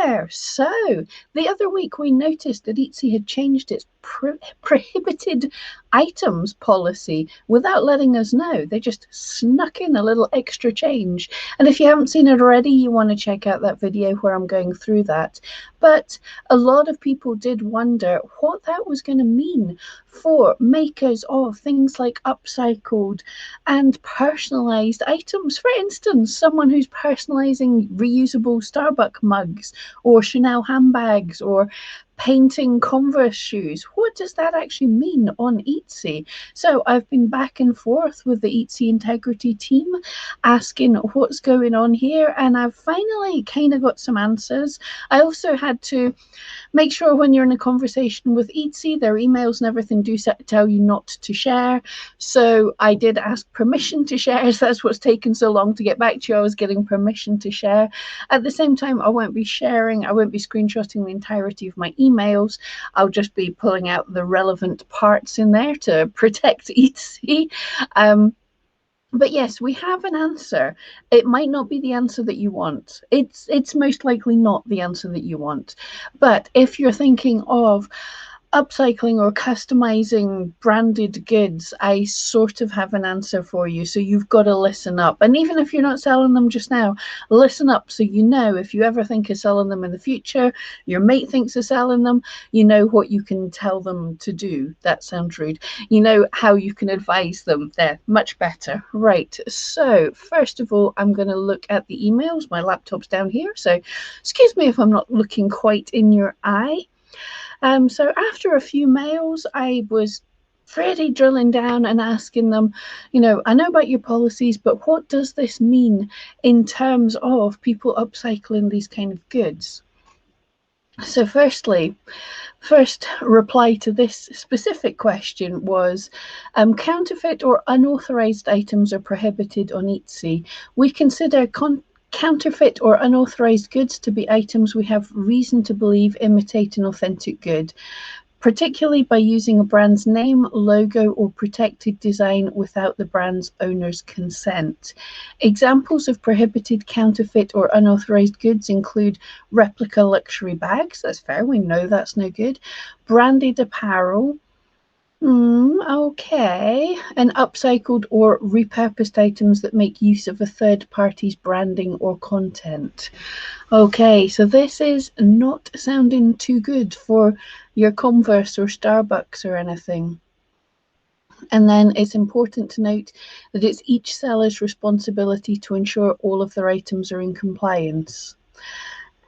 there. So the other week we noticed that Etsy had changed its prohibited items policy without letting us know. They just snuck in a little extra change. And if you haven't seen it already, you want to check out that video where I'm going through that. But a lot of people did wonder what that was going to mean for makers of things like upcycled and personalized items. For instance, someone who's personalizing reusable Starbucks mugs or Chanel handbags or painting Converse shoes. What does that actually mean on Etsy? So I've been back and forth with the Etsy integrity team asking what's going on here, and I've finally kind of got some answers. I also had to make sure when you're in a conversation with Etsy, their emails and everything do tell you not to share. So I did ask permission to share. So that's what's taken so long to get back to you. I was getting permission to share. At the same time, I won't be sharing, I won't be screenshotting the entirety of my emails. I'll just be pulling out the relevant parts in there to protect Etsy. But yes, we have an answer. It might not be the answer that you want. It's most likely not the answer that you want. But if you're thinking of upcycling or customizing branded goods, I sort of have an answer for you. So you've got to listen up. And even if you're not selling them just now, listen up so you know if you ever think of selling them in the future, your mate thinks of selling them, you know what you can tell them to do. That sounds rude. You know how you can advise them. There, much better. Right. So first of all, I'm going to look at the emails. My laptop's down here. So excuse me if I'm not looking quite in your eye. So after a few mails, I was really drilling down and asking them, you know, I know about your policies, but what does this mean in terms of people upcycling these kind of goods? So first reply to this specific question was, counterfeit or unauthorized items are prohibited on Etsy. We consider counterfeit or unauthorized goods to be items we have reason to believe imitate an authentic good, particularly by using a brand's name, logo, or protected design without the brand's owner's consent. Examples of prohibited counterfeit or unauthorized goods include replica luxury bags. That's fair, we know that's no good. Branded apparel. Okay. And upcycled or repurposed items that make use of a third party's branding or content. Okay, so this is not sounding too good for your Converse or Starbucks or anything. And then it's important to note that it's each seller's responsibility to ensure all of their items are in compliance.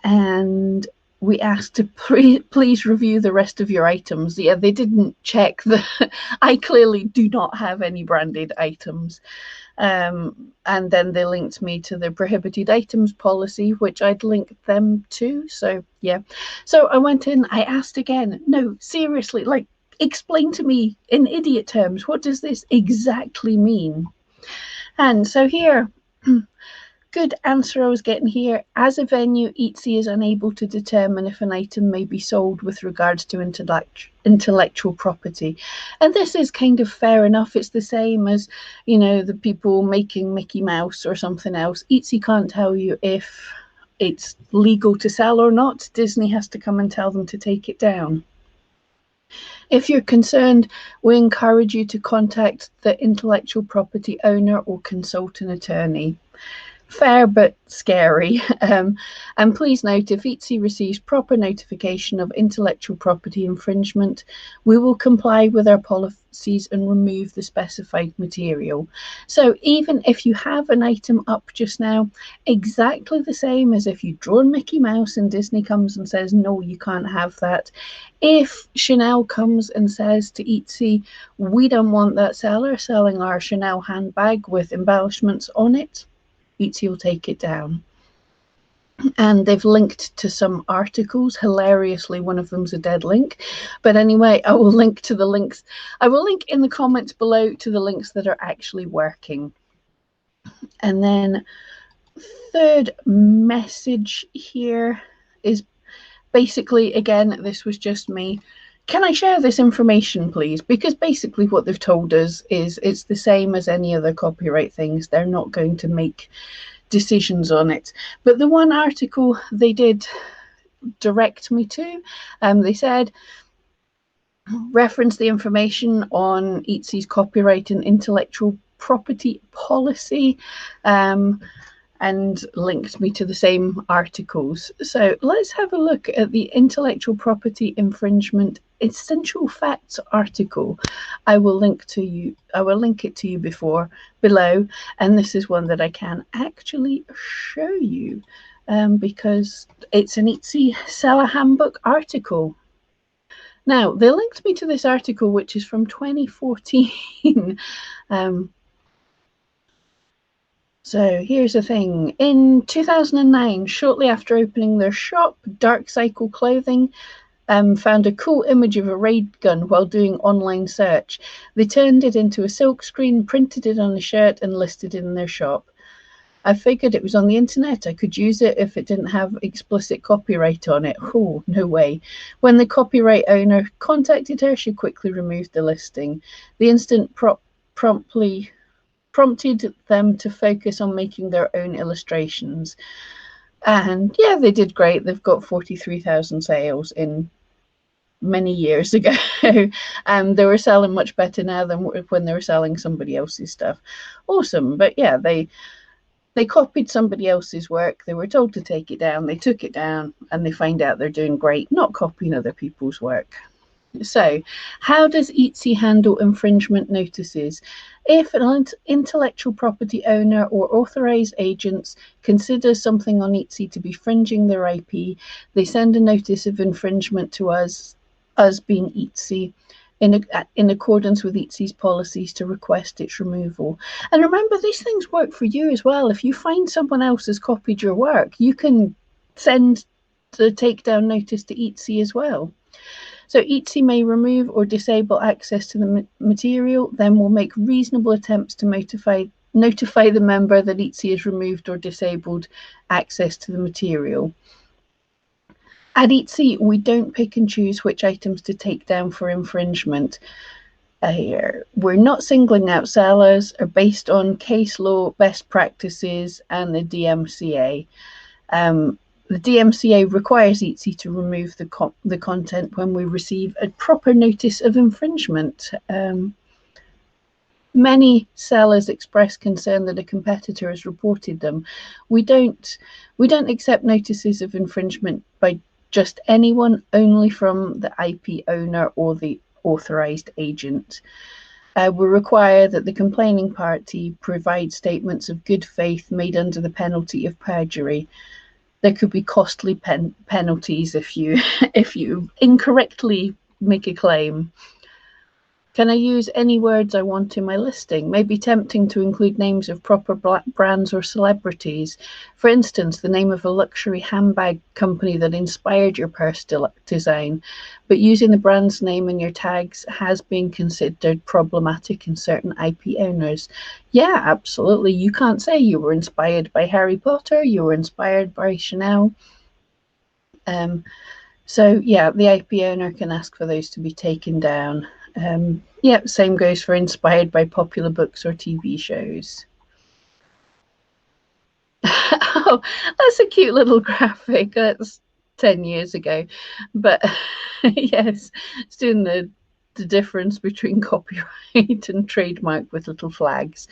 And we asked to please review the rest of your items. Yeah, they didn't check the. I clearly do not have any branded items. And then they linked me to the prohibited items policy, which I'd linked them to. So yeah. So I went in, I asked again, no, seriously, like, explain to me in idiot terms, what does this exactly mean? And so here, good answer I was getting here. As a venue, Etsy is unable to determine if an item may be sold with regards to intellectual property. And this is kind of fair enough. It's the same as, you know, the people making Mickey Mouse or something else. Etsy can't tell you if it's legal to sell or not. Disney has to come and tell them to take it down. If you're concerned, we encourage you to contact the intellectual property owner or consult an attorney. Fair but scary. And please note, if Etsy receives proper notification of intellectual property infringement, we will comply with our policies and remove the specified material. So even if you have an item up just now, exactly the same as if you've drawn Mickey Mouse and Disney comes and says, no, you can't have that. If Chanel comes and says to Etsy, we don't want that seller selling our Chanel handbag with embellishments on it, Etsy will take it down. And they've linked to some articles. Hilariously, one of them's a dead link. But anyway, I will link to the links. I will link in the comments below to the links that are actually working. And then third message here is basically, again, this was just me. Can I share this information, please? Because basically what they've told us is it's the same as any other copyright things. They're not going to make decisions on it. But the one article they did direct me to. They said, reference the information on Etsy's copyright and intellectual property policy, and linked me to the same articles. So let's have a look at the intellectual property infringement essential facts article. I will link it to you below, and this is one that I can actually show you, because it's an Etsy seller handbook article. Now, they linked me to this article, which is from 2014. So here's the thing. In 2009, shortly after opening their shop, Dark Cycle Clothing found a cool image of a raid gun while doing online search. They turned it into a silkscreen, printed it on a shirt, and listed it in their shop. I figured it was on the internet. I could use it if it didn't have explicit copyright on it. Oh, no way. When the copyright owner contacted her, she quickly removed the listing. The incident prompted them to focus on making their own illustrations. And yeah, they did great. They've got 43,000 sales in many years ago. They were selling much better now than when they were selling somebody else's stuff. Awesome. But yeah, they copied somebody else's work. They were told to take it down. They took it down, and they find out they're doing great, not copying other people's work. So, how does Etsy handle infringement notices? If an intellectual property owner or authorized agents consider something on Etsy to be infringing their IP, they send a notice of infringement to us being Etsy, in accordance with Etsy's policies, to request its removal. And remember, these things work for you as well. If you find someone else has copied your work, you can send the takedown notice to Etsy as well. So Etsy may remove or disable access to the material, then will make reasonable attempts to notify the member that Etsy has removed or disabled access to the material. At Etsy, we don't pick and choose which items to take down for infringement. We're not singling out sellers, are based on case law, best practices, and the DMCA. The DMCA requires Etsy to remove the content when we receive a proper notice of infringement. Many sellers express concern that a competitor has reported them. We don't accept notices of infringement by just anyone, only from the IP owner or the authorized agent. We require that the complaining party provide statements of good faith made under the penalty of perjury. There could be costly penalties if you incorrectly make a claim. Can I use any words I want in my listing? May be tempting to include names of proper brands or celebrities. For instance, the name of a luxury handbag company that inspired your purse design. But using the brand's name in your tags has been considered problematic in certain IP owners. Yeah, absolutely. You can't say you were inspired by Harry Potter, you were inspired by Chanel. So yeah, the IP owner can ask for those to be taken down. Yeah, same goes for inspired by popular books or TV shows. Oh, that's a cute little graphic. That's 10 years ago. But yes, it's doing the difference between copyright and trademark with little flags.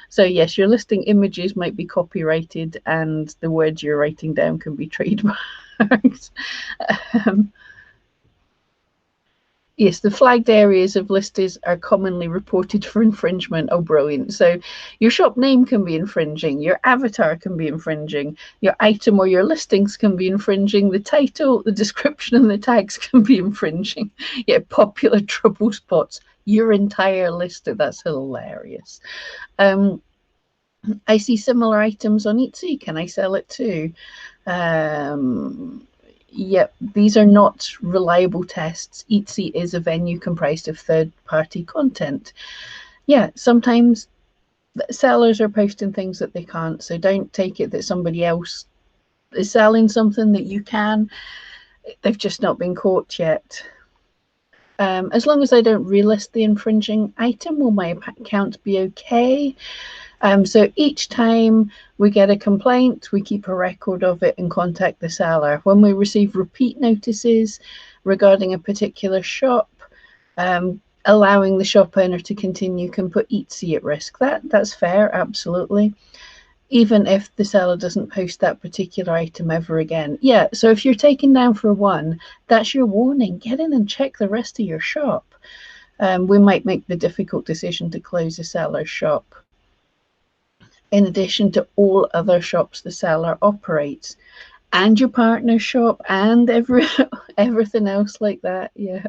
So yes, your listing images might be copyrighted and the words you're writing down can be trademarked. Yes, the flagged areas of listings are commonly reported for infringement. Oh, brilliant. So your shop name can be infringing, your avatar can be infringing, your item or your listings can be infringing, the title, the description, and the tags can be infringing. Yeah, popular trouble spots, your entire list. That's hilarious. I see similar items on Etsy. Can I sell it too? Yep, these are not reliable tests. Etsy is a venue comprised of third-party content. Yeah, sometimes sellers are posting things that they can't, so don't take it that somebody else is selling something that you can. They've just not been caught yet. As long as I don't relist the infringing item, will my account be okay? So each time we get a complaint, we keep a record of it and contact the seller. When we receive repeat notices regarding a particular shop, allowing the shop owner to continue can put Etsy at risk. That's fair, absolutely. Even if the seller doesn't post that particular item ever again. Yeah, so if you're taken down for one, that's your warning. Get in and check the rest of your shop. We might make the difficult decision to close the seller's shop, in addition to all other shops the seller operates, and your partner's shop, and everything else like that. Yeah.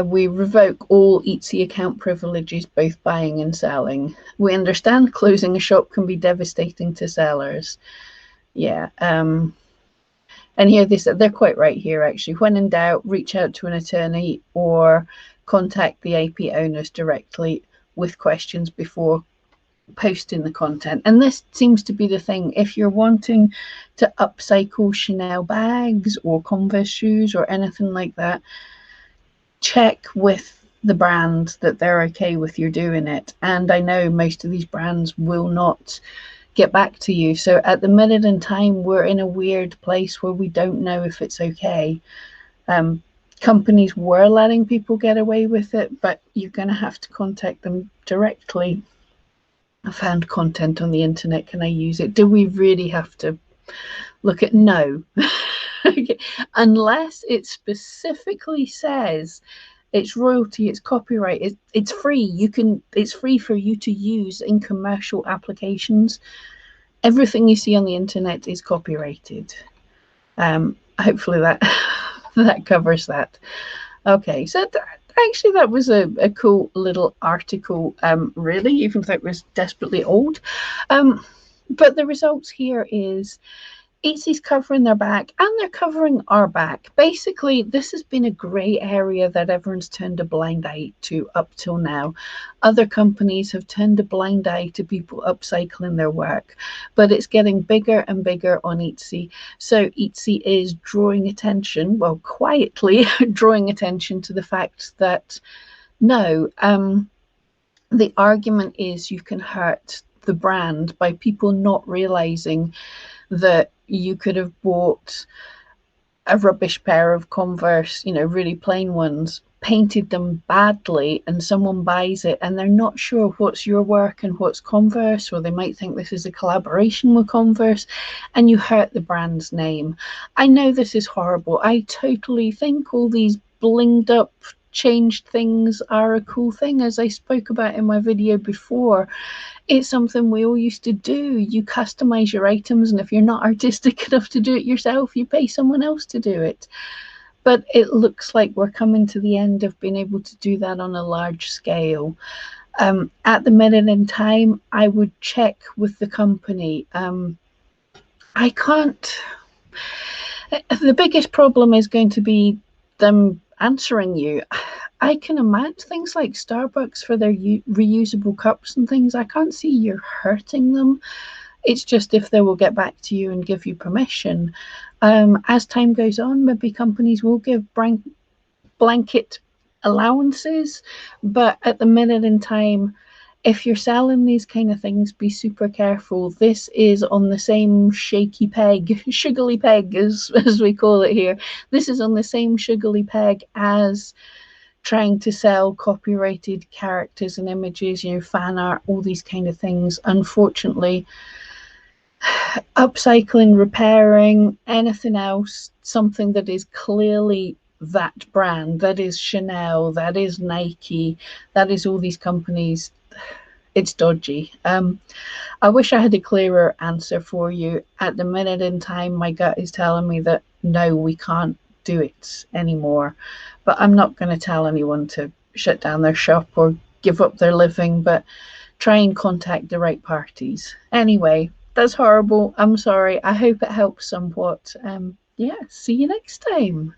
We revoke all Etsy account privileges, both buying and selling. We understand closing a shop can be devastating to sellers. Yeah. And here they're quite right here, actually. When in doubt, reach out to an attorney or contact the IP owners directly with questions before posting the content. And this seems to be the thing. If you're wanting to upcycle Chanel bags or Converse shoes or anything like that, check with the brand that they're okay with you doing it. And I know most of these brands will not get back to you. So at the minute in time, we're in a weird place where we don't know if it's okay. Companies were letting people get away with it, but you're going to have to contact them directly. I found content on the internet. Can I use it? Do we really have to look at? No. Unless it specifically says it's royalty, it's copyright, it's free. It's free for you to use in commercial applications. Everything you see on the internet is copyrighted. Hopefully that covers that. Okay, so actually that was a cool little article, really, even though it was desperately old. But the results here is Etsy's covering their back and they're covering our back. Basically, this has been a grey area that everyone's turned a blind eye to up till now. Other companies have turned a blind eye to people upcycling their work, but it's getting bigger and bigger on Etsy. So Etsy is drawing attention, well, quietly drawing attention to the fact that no, the argument is you can hurt the brand by people not realizing that you could have bought a rubbish pair of Converse, really plain ones, painted them badly, and someone buys it and they're not sure what's your work and what's Converse, or they might think this is a collaboration with Converse, and you hurt the brand's name. I know this is horrible. I totally think all these blinged up changed things are a cool thing, as I spoke about in my video before. It's something we all used to do. You customize your items, and if you're not artistic enough to do it yourself, you pay someone else to do it. But it looks like we're coming to the end of being able to do that on a large scale. At the minute in time, I would check with the company. I can't. The biggest problem is going to be them answering you. I can imagine things like Starbucks for their reusable cups and things. I can't see you're hurting them. It's just if they will get back to you and give you permission. As time goes on, maybe companies will give blanket allowances. But at the minute in time, if you're selling these kind of things, be super careful. This is on the same shaky peg, sugary peg as we call it here. This is on the same sugary peg as trying to sell copyrighted characters and images, fan art, all these kind of things. Unfortunately, upcycling, repairing, anything else, something that is clearly that brand, that is Chanel, that is Nike, that is all these companies, it's dodgy. I wish I had a clearer answer for you. At the minute in time, my gut is telling me that no, we can't do it anymore. But I'm not going to tell anyone to shut down their shop or give up their living, but try and contact the right parties. Anyway, that's horrible. I'm sorry. I hope it helps somewhat. Yeah, see you next time.